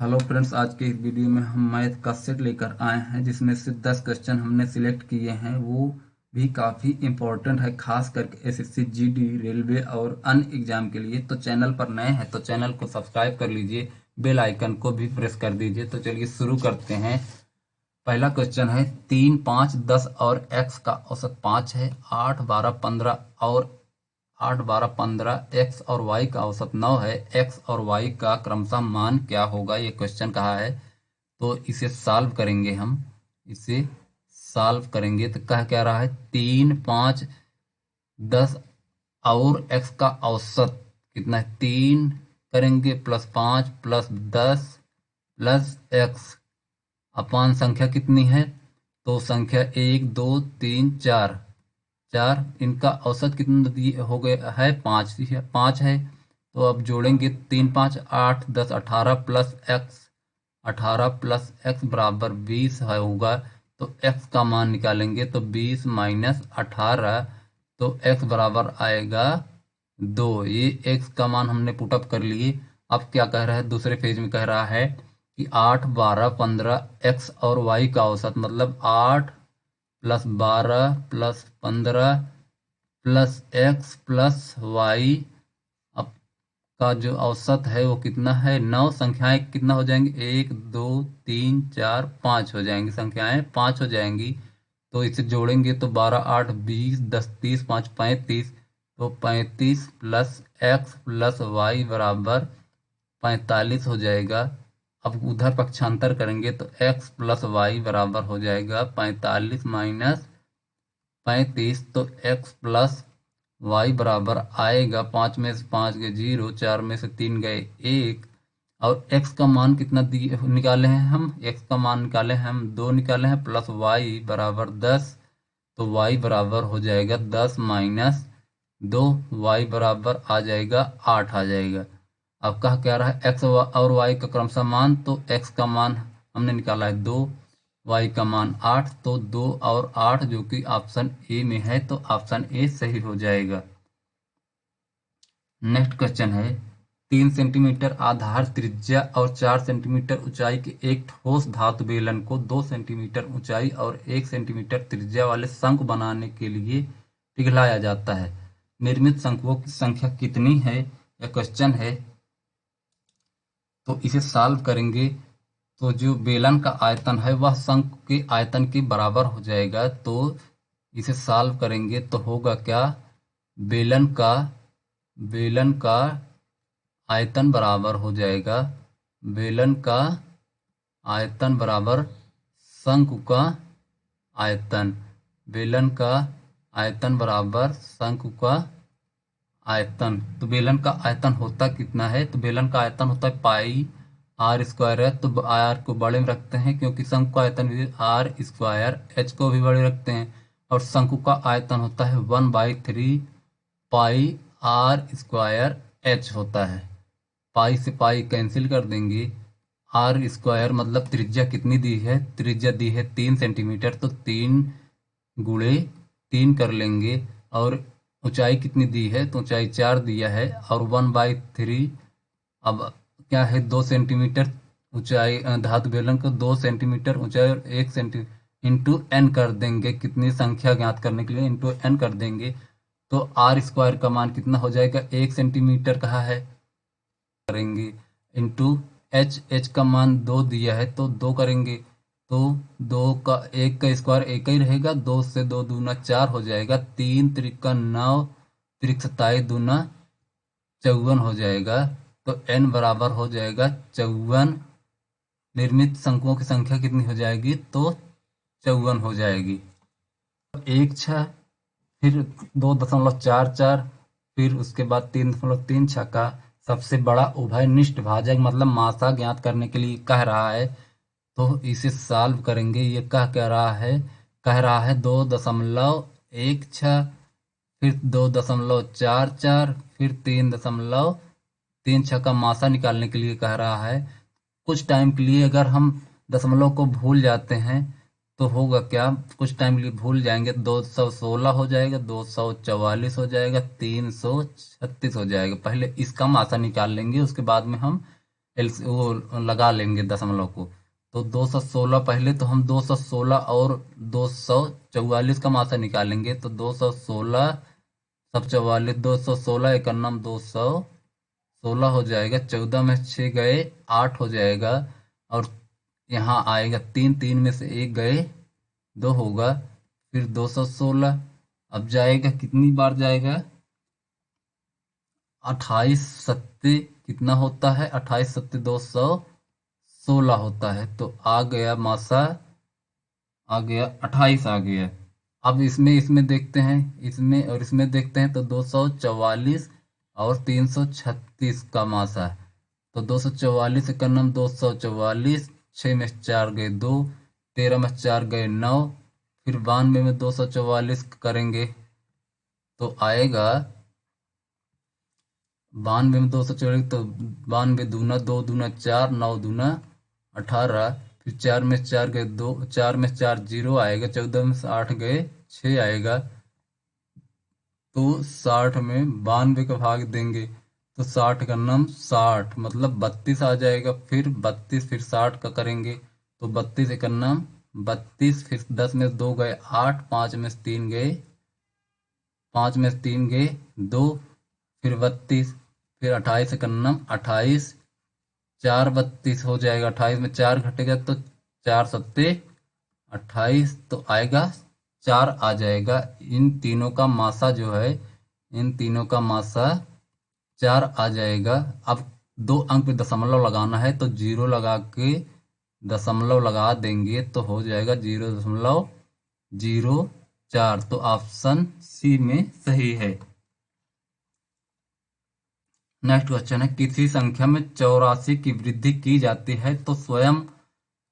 Hello friends, आज के इस वीडियो में हम मैथ का सेट लेकर आए हैं जिसमें से 10 क्वेश्चन हमने सिलेक्ट किए हैं। वो भी काफ़ी इम्पोर्टेंट है, खास करके एसएससी जीडी रेलवे और अन्य एग्जाम के लिए। तो चैनल पर नए हैं तो चैनल को सब्सक्राइब कर लीजिए, बेल आइकन को भी प्रेस कर दीजिए। तो चलिए शुरू करते हैं। पहला क्वेश्चन है 3, 5, 10 और x का औसत 5 है। 8, 12, 15 और 8, 12, 15 x और y का औसत 9 है। x और y का क्रमशः मान क्या होगा, ये क्वेश्चन कहा है। तो इसे सॉल्व करेंगे हम। इसे सॉल्व करेंगे तो कह क्या रहा है, 3, 5, 10 और x का औसत कितना है, 3 करेंगे प्लस 5 प्लस 10 प्लस x अपान संख्या कितनी है, तो संख्या 1, 2, 3, 4 4, इनका औसत कितना हो गया है, 5 है। तो अब जोड़ेंगे 3, 5, 8, 10, 18 प्लस एक्स, 18 प्लस एक्स बराबर 20 है होगा। तो x का मान निकालेंगे तो 20 माइनस 18, तो x बराबर आएगा 2। ये x का मान हमने पुटअप कर लिए। अब क्या कह रहा है, दूसरे पेज में कह रहा है कि 8, 12, 15 x और y का औसत, मतलब 8 plus 12 plus 15 plus x plus y अब का जो औसत है वो कितना है, 9। संख्याएं कितना हो जाएंगी, 1, 2, 3, 4, 5 हो जाएंगी, संख्याएं 5 हो जाएंगी। तो इसे जोड़ेंगे तो 12, 8, 20, 10, 30, 5, 35। तो 35 प्लस एक्स प्लस वाई बराबर 45 हो जाएगा। अब उधर पक्षांतर करेंगे तो x प्लस वाई बराबर हो जाएगा 45 माइनस 35। तो x प्लस वाई बराबर आएगा, 5 में से 5 गए 0, 4 में से 3 गए 1। और x का मान कितना निकाले हैं हम, x का मान निकाले हैं हम 2 निकाले हैं, प्लस y बराबर 10। तो y बराबर हो जाएगा 10 माइनस 2, y बराबर आ जाएगा 8 आ जाएगा। अब कहा क्या रहा है, x और y का क्रमशः मान। तो x का मान हमने निकाला है 2, y का मान 8। तो 2 और 8 जो कि ऑप्शन ए में है, तो ऑप्शन ए सही हो जाएगा। नेक्स्ट क्वेश्चन है 3 सेंटीमीटर आधार त्रिज्या और 4 सेंटीमीटर ऊंचाई के एक ठोस धातु बेलन को 2 सेंटीमीटर ऊंचाई और 1 सेंटीमीटर त्रिज्या वाले शंकु बनाने के लिए पिघलाया जाता है। निर्मित शंकुओं की संख्या कितनी है, यह क्वेश्चन है। तो इसे सॉल्व करेंगे तो जो बेलन का आयतन है वह शंकु के आयतन के बराबर हो जाएगा। तो इसे सॉल्व करेंगे तो होगा क्या, बेलन का आयतन बराबर हो जाएगा, बेलन का आयतन बराबर शंकु का आयतन, बेलन का आयतन बराबर शंकु का आयतन। तो बेलन का आयतन होता कितना है, तो बेलन का आयतन होता है पाई आर स्क्वायर है। तो आर को बड़े में रखते हैं क्योंकि शंकु का आयतन भी आर स्क्वायर, एच को भी बड़े रखते हैं। और शंकु का आयतन होता है 1/3 पाई आर स्क्वायर एच होता है। पाई से पाई कैंसिल कर देंगे। आर स्क्वायर मतलब त्रिज्या कितनी दी है, त्रिज्या दी है 3 सेंटीमीटर, तो 3 गुणे 3 कर लेंगे। और ऊंचाई कितनी दी है, तो ऊंचाई 4 दिया है। और 1/3 अब क्या है, 2 सेंटीमीटर ऊंचाई, धातु बेलन को 2 सेंटीमीटर ऊंचाई और 1 सेंटीमीटर इंटू एन कर देंगे, कितनी संख्या ज्ञात करने के लिए इंटू एन कर देंगे। तो आर स्क्वायर का मान कितना हो जाएगा, 1 सेंटीमीटर कहा है, करेंगे इंटू एच का मान 2 दिया है तो 2 करेंगे। तो 2 का 1 का स्क्वायर 1 ही रहेगा, 2 से 2 दूना 4 हो जाएगा, 3 त्रिका 9, त्रिक 27 दूना 54 हो जाएगा। तो n बराबर हो जाएगा 54। निर्मित शंकुओं की संख्या कितनी हो जाएगी, तो 54 हो जाएगी। 1, 6, फिर 2.44, फिर उसके बाद 3.36 का सबसे बड़ा उभयनिष्ठ भाजक मतलब मासा ज्ञात करने के लिए कह रहा है। तो इसे सॉल्व करेंगे। ये कह रहा है, 2.16, फिर 2.44, फिर 3.36 का मासा निकालने के लिए कह रहा है। कुछ टाइम के लिए अगर हम दशमलव को भूल जाते हैं तो होगा क्या, कुछ टाइम के लिए भूल जाएंगे, 216 हो जाएगा, 244 हो जाएगा, 336 हो जाएगा। पहले इसका मासा निकाल लेंगे, उसके बाद में हम वो लगा लेंगे दशमलव को। तो 216 पहले तो हम 216 और 244 का मासा निकालेंगे। तो 216 सब 44, 216 एकन्नम 216 हो जाएगा। 14 में 6 गए 8 हो जाएगा। और यहाँ आएगा 3, 3 में से 1 गए 2 होगा। फिर 216 अब जाएगा, कितनी बार जाएगा? 28 सत्ते कितना होता है? 28 सत्ते 216 होता है। तो आ गया मासा, आ गया 28 आ गया। अब इसमें इसमें देखते हैं, इसमें और इसमें देखते हैं। तो 244 और 336 का मासा है। तो 244 का नम 244, 6 में 4 गए 2, 13 में 4 गए 9। फिर 92 में 244 करेंगे तो आएगा 92 में 244, तो 92 दूना 2 दूना 4, 9 दूना 18। फिर 4 में 4 गए 2, 4 में 4 0 आएगा। 14 में से 8 गए 6 आएगा। तो 60 में 92 का भाग देंगे तो 60 का नम 60 मतलब 32 आ जाएगा। फिर 32 फिर 60 का करेंगे तो 32 का नम 32। फिर 10 में 2 गए 8, 5 में 3 गए 5 में 3 गए 2। फिर 32, फिर 28 का नम 28, 4 32 हो जाएगा। 28 में 4 घटेगा तो 4 सत्ते 28, तो आएगा 4 आ जाएगा। इन तीनों का मासा जो है, इन तीनों का मासा 4 आ जाएगा। अब 2 अंक पे दशमलव लगाना है तो 0 लगा के दशमलव लगा देंगे तो हो जाएगा 0.04। तो ऑप्शन सी में सही है। नेक्स्ट क्वेश्चन है, किसी संख्या में 84 की वृद्धि की जाती है तो स्वयं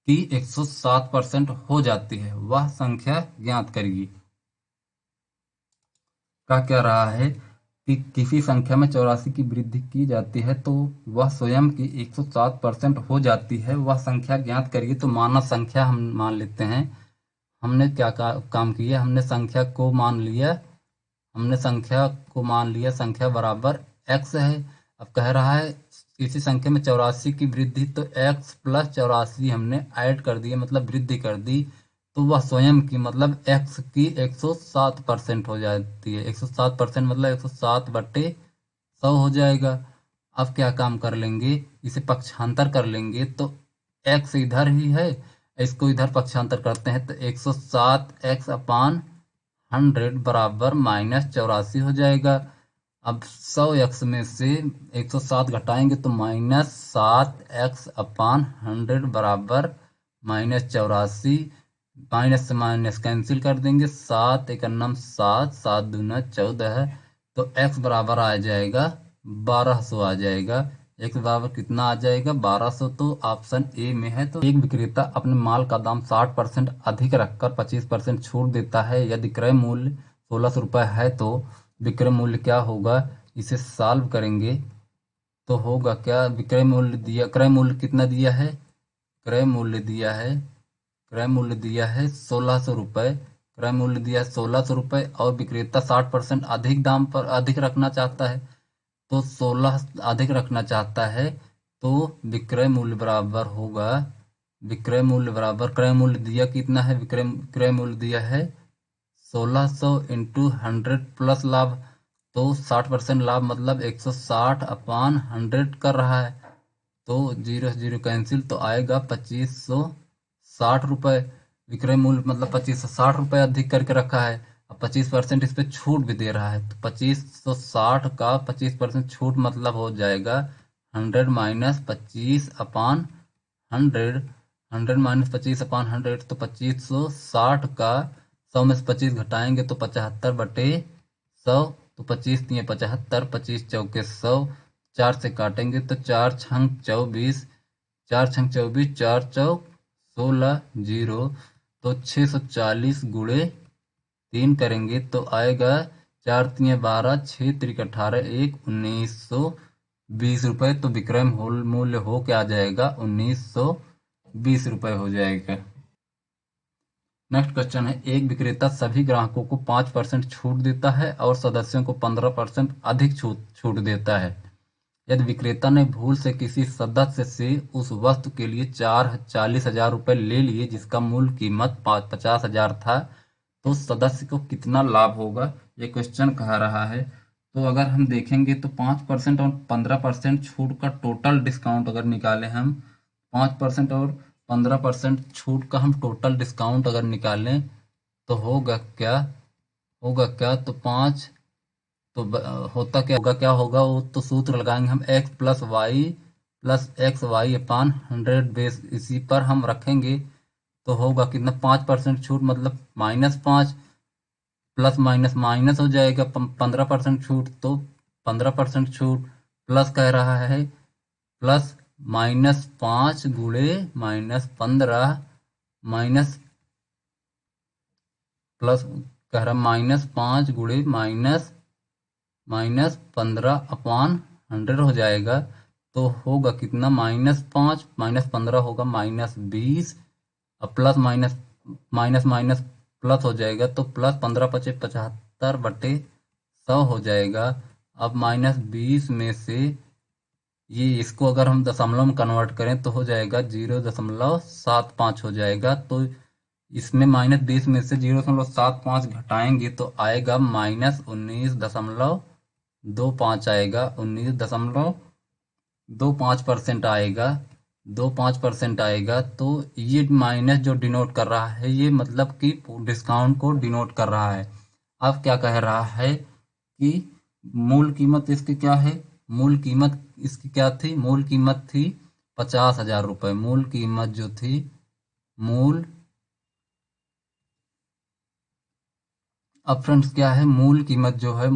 की 107% हो जाती है, वह संख्या ज्ञात करिए। का क्या रहा है कि किसी संख्या में 84 की वृद्धि की जाती है तो वह स्वयं की 107% हो जाती है, वह संख्या ज्ञात करिए। तो मानव संख्या हम मान लेते हैं। हमने क्या काम किया, हमने संख्या को मान लिया, हमने संख्या को मान लिया संख्या बराबर x है। अब कह रहा है किसी संख्या में 84 की वृद्धि, तो x प्लस 84 हमने ऐड कर दिया मतलब वृद्धि कर दी। तो वह स्वयं की मतलब x की 107% हो जाती है। 107% मतलब 107/100 हो जाएगा। अब क्या काम कर लेंगे, इसे पक्षांतर कर लेंगे तो x इधर ही है, इसको इधर पक्षांतर करते हैं तो 107x/100 बराबर -84 हो जाएगा। अब 100x में से 107 घटाएंगे तो -7x/100 बराबर -84। माइनस से माइनस कैंसिल कर देंगे, 7 एकन्नम 7, 7 दूना 14 है। तो x बराबर आ जाएगा 1200 आ जाएगा। x बराबर कितना आ जाएगा? 1200। तो ऑप्शन ए में है। तो एक विक्रेता अपने माल का दाम 60% अधिक रखकर 25% छूट देता है। यदि क्रय मूल्य 1600 रुपये है तो विक्रय मूल्य क्या होगा? इसे सॉल्व करेंगे तो होगा क्या, विक्रय मूल्य दिया, क्रय मूल्य कितना दिया है? क्रय मूल्य दिया है, क्रय मूल्य दिया है 1600 रुपये। क्रय मूल्य दिया है 1600 रुपये और विक्रेता 60% अधिक दाम पर अधिक रखना चाहता है। तो 16 अधिक रखना चाहता है तो विक्रय मूल्य बराबर होगा, विक्रय मूल्य बराबर क्रय मूल्य दिया कितना है? विक्रय क्रय मूल्य दिया है 1600 इंटू 100 प्लस लाभ। तो 60% लाभ मतलब 160/100 कर रहा है। तो 0 0 कैंसिल तो आएगा 2560 रुपये। विक्रय मूल्य मतलब 2560 रुपये अधिक करके रखा है। अब 25% इस पे छूट भी दे रहा है तो 2560 का 25% छूट मतलब हो जाएगा 100 माइनस 25/100। 100 माइनस 25/100 तो 2560 का 100 में से 25 घटाएंगे तो 75/100। तो 25 दिए 75, 25 चौके 100, 4 से काटेंगे तो 4 छंग 24, 4 छंग 24, 4 चौक 16, 0। तो 640 गुणे 3 करेंगे तो आएगा 4 3 12, 6 3 18, 1 1920 रुपये। तो विक्रय मूल्य हो क्या आ जाएगा? 1920 रुपये हो जाएगा। नेक्स्ट क्वेश्चन है, एक विक्रेता सभी ग्राहकों को 5% छूट देता है और सदस्यों को 15% अधिक छूट देता है। यदि विक्रेता ने भूल से किसी सदस्य से उस वस्तु के लिए 40,000 रुपये ले लिए जिसका मूल कीमत 50,000 था, तो सदस्य को कितना लाभ होगा, ये क्वेश्चन कहा रहा है। तो अगर हम देखेंगे तो 5% और 15% छूट का टोटल डिस्काउंट अगर निकालें हम, 5% और 15% छूट का हम टोटल डिस्काउंट अगर निकालें तो होगा क्या तो पाँच, तो होगा वो तो सूत्र लगाएंगे हम x+y+xy/100 बेस, इसी पर हम रखेंगे तो होगा कितना 5% छूट मतलब -5, प्लस माइनस माइनस हो जाएगा 15% छूट, तो 15% छूट प्लस कह रहा है प्लस -5 गुणे -15 माइनस प्लस कह रहा -5 गुणे -15/100 हो जाएगा। तो होगा कितना -5 -15 होगा -20, अब plus minus minus minus plus हो जाएगा तो प्लस 15×5 = 75/100 हो जाएगा। अब -20 में से ये इसको अगर हम दशमलव में कन्वर्ट करें तो हो जाएगा 0.75 हो जाएगा। तो इसमें -20 में से 0.75 घटाएंगे तो आएगा -19.25 आएगा, 19.25% आएगा, 25% आएगा। तो ये माइनस जो डिनोट कर रहा है ये मतलब कि डिस्काउंट को डिनोट कर रहा है। अब क्या कह रहा है कि मूल कीमत इसकी क्या है, मूल कीमत इसकी क्या थी, मूल कीमत थी 50,000 रुपये। मूल कीमत जो थी अब फ्रेंड्स क्या है, मूल कीमत जो है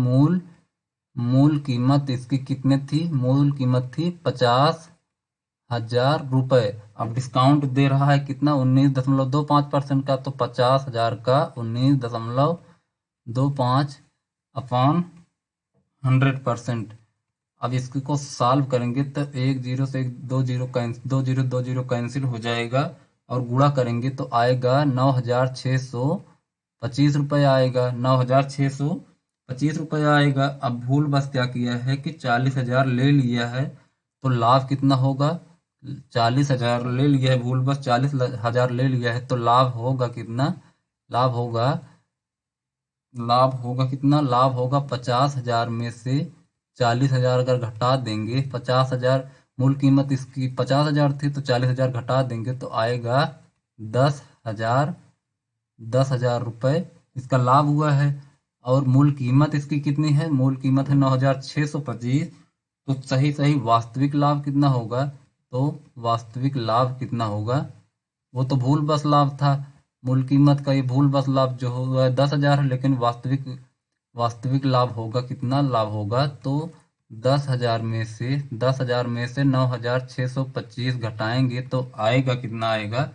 मूल कीमत इसकी कितने थी, मूल कीमत थी 50,000 रुपये। अब डिस्काउंट दे रहा है कितना 19.25% का, तो 50,000 का 19.25 अपॉन 100%। अब इसको सॉल्व करेंगे तो एक जीरो से दो जीरो कैंसिल हो जाएगा और गुणा करेंगे तो आएगा 9,625 रुपये आएगा, 9,625 रुपये आएगा। अब भूल बस क्या किया है कि 40,000 ले लिया है, तो लाभ कितना होगा, 40,000 ले लिया है, भूल बस 40,000 ले लिया है तो लाभ होगा कितना, लाभ होगा कितना, लाभ होगा 50,000 में से 40,000 अगर घटा देंगे, 50,000 मूल कीमत इसकी 50,000 थी तो 40,000 घटा देंगे तो आएगा 10,000 रुपये इसका लाभ हुआ है। और मूल कीमत इसकी कितनी है, मूल कीमत है 9,625। तो सही सही वास्तविक लाभ कितना होगा, तो वास्तविक लाभ कितना होगा, वो तो भूल बस लाभ था, मूल कीमत का ये भूल बस लाभ जो हुआ है 10,000 है, लेकिन वास्तविक लाभ होगा कितना, लाभ होगा तो 10,000 में से 9,625 घटाएंगे तो आएगा कितना, आएगा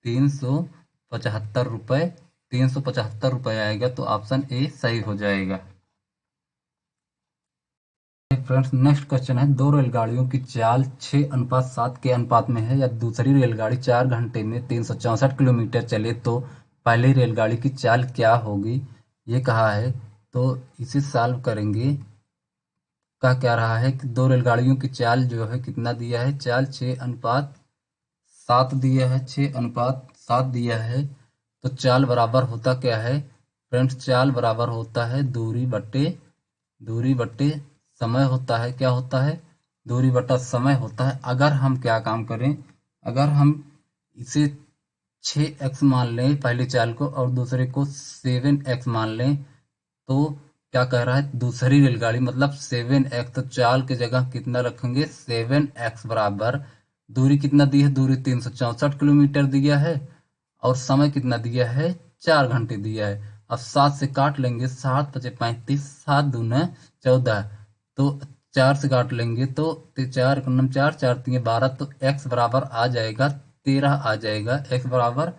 375 रुपये, 375 रुपये आएगा। तो ऑप्शन ए सही हो जाएगा। फ्रेंड्स नेक्स्ट क्वेश्चन है, दो रेलगाड़ियों की चाल 6:7 के अनुपात में है, या दूसरी रेलगाड़ी 4 घंटे में 364 किलोमीटर चले तो पहली रेलगाड़ी की चाल क्या होगी, ये कहा है। तो इसे सॉल्व करेंगे, क्या रहा है कि दो रेलगाड़ियों की चाल जो है कितना दिया है, चाल 6:7 दिया है, 6:7 दिया है। तो चाल बराबर होता क्या है फ्रेंड्स, चाल बराबर होता है दूरी बट्टे समय होता है, क्या होता है, दूरी बटा समय होता है। अगर हम क्या काम करें, अगर हम इसे 6x मान लें पहली चाल को और दूसरे को 7x मान लें, तो क्या कह रहा है, दूसरी रेलगाड़ी मतलब 7x, तो चाल की जगह कितना रखेंगे 7x बराबर, दूरी कितना दी है, दूरी 364 किलोमीटर दिया है और समय कितना दिया है 4 घंटे दिया है। अब 7 से काट लेंगे, 7×5 = 35, 7×2 = 14, तो 4 से काट लेंगे तो 4 4 4 3 12, तो x बराबर आ जाएगा 13 आ जाएगा, x बराबर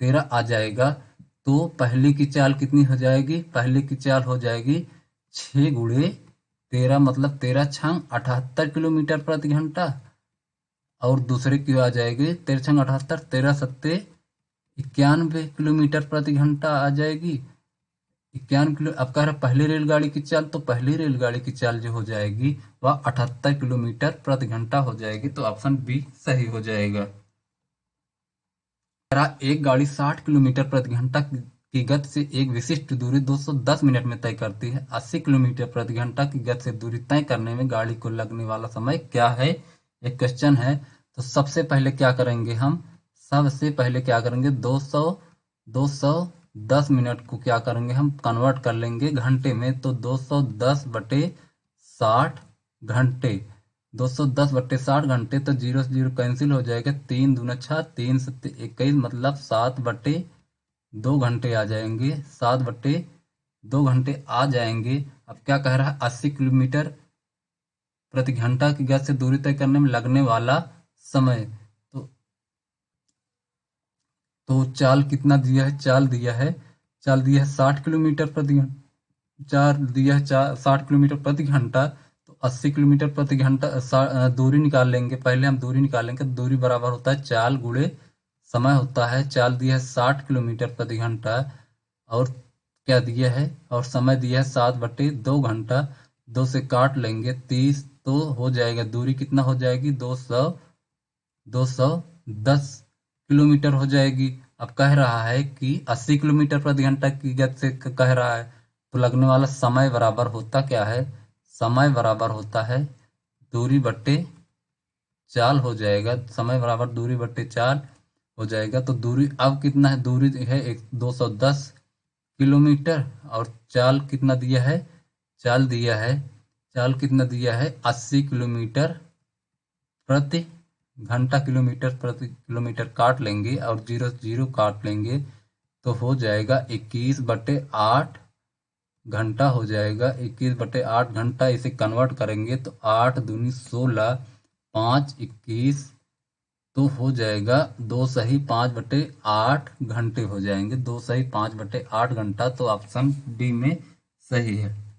13 आ जाएगा। तो पहले की चाल कितनी हो जाएगी, पहले की चाल हो जाएगी 6×13 मतलब 13×6 = 78 किलोमीटर प्रति घंटा, और दूसरे की आ जाएगी 13×78 13×7 = 91 किलोमीटर प्रति घंटा आ जाएगी। 91 किलो। अब कह रहा पहली रेलगाड़ी की चाल, तो पहली रेलगाड़ी की चाल जो हो जाएगी वह 78 किलोमीटर प्रति घंटा हो जाएगी, तो ऑप्शन बी सही हो जाएगा। कह रहा एक गाड़ी 60 किलोमीटर प्रति घंटा की गति से एक विशिष्ट दूरी 210 मिनट में तय करती है। 80 किलोमीटर प्रति घंटा की गति से दूरी तय करने में गाड़ी को लगने वाला समय क्या है? एक क्वेश्चन है। तो सबसे पहले क्या करेंगे हम? सबसे पहले क्या करेंगे? 210 मिनट को क्या करेंगे हम? कन्वर्ट कर लेंगे घंटे में। तो 210 बटे 60 घंटे, 210 बट्टे 60 घंटे, तो जीरो से जीरो कैंसिल हो जाएगा। 3 दूना 6, 3 सत्ते 21, मतलब 7 बट्टे 2 घंटे आ जाएंगे। 7 बट्टे 2 घंटे आ जाएंगे। अब क्या कह रहा है? 80 किलोमीटर प्रति घंटा की गति से दूरी तय करने में लगने वाला समय। तो चाल कितना दिया है? चाल दिया है 60 किलोमीटर प्रति घंटा। चाल दिया है 60 किलोमीटर प्रति घंटा। तो 80 किलोमीटर प्रति घंटा दूरी निकाल लेंगे। पहले हम दूरी निकालेंगे। तो दूरी बराबर होता है चाल गुणे समय होता है। चाल दिया है 60 किलोमीटर प्रति घंटा, और क्या दिया है? और समय दिया है 7/2 घंटा। 2 से काट लेंगे 30, तो हो जाएगा दूरी कितना हो जाएगी? 210 किलोमीटर हो जाएगी। अब कह रहा है कि 80 किलोमीटर प्रति घंटा की गति से कह रहा है, तो लगने वाला समय बराबर होता क्या है? समय बराबर होता है दूरी बट्टे चाल हो जाएगा। समय बराबर दूरी बट्टे चाल हो जाएगा। तो दूरी अब कितना है? दूरी है 210 किलोमीटर, और चाल कितना दिया है? चाल दिया है, चाल कितना दिया है? 80 किलोमीटर प्रति घंटा। किलोमीटर प्रति किलोमीटर काट लेंगे और जीरो से जीरो काट लेंगे, तो हो जाएगा 21/8 घंटा हो जाएगा। 21/8 घंटा। इसे कन्वर्ट करेंगे तो 8 दूनी 16, 5 21, तो हो जाएगा 2 सही 5/8 घंटे हो जाएंगे। 2 सही 5/8 घंटा, तो ऑप्शन डी में सही है।